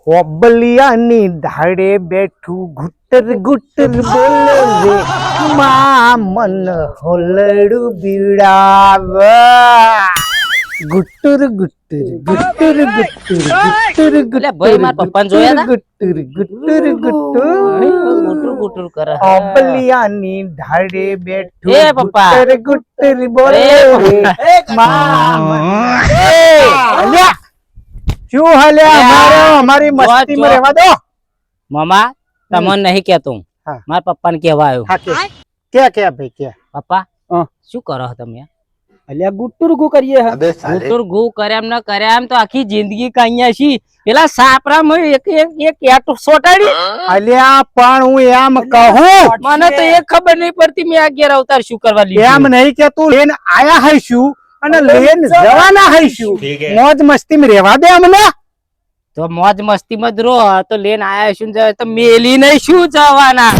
હોબલિયાની ધાડે બેઠું ગુટર ગુટર બોલે રે મા મન હોલડું બીડાવ ગુટર ગુટર ગુટર ગુટર ગુટર એટલે ભાઈ મારા પપ્પાને જોયા તા? ગુટર ગુટર ગુટર ગુટુર ગુટુર કરે હોબલિયાની ધાડે બેઠું એ પપ્પા. ગુટર ગુટર બોલે રે મા મન અલ્યા શું હાલ્યા અમારી મસ્તીમાં રહેવા દો મામા તમને નહીં કેતો હું. હા. મારા પપ્પાને કહેવા આવ્યો. હા કે ભાઈ કે પપ્પા હા. શું કરો છો તમે? અલ્યા ગુટ્ટુર ગુ કરીએ ગુટુર ગુ કર્યા ન કર્યા એમ તો આખી જિંદગી કાંઈ છી પેલા સાપરામાં એક એટ સોટાડી. અલ્યા પણ હું એમ કહું મને તો એક ખબર નહીં પડતી મેં 11 અવતાર શું કરવા લીધું. એમ નહીં કે તું લેન આયા હઈશું અને લેન જવાના હઈશું મોજ મસ્તીમાં રહેવા દે અમને તો મોજ મસ્તી માં જ રહો તો લેન આયા શું જાય તો મેલી નહીં શું જવાના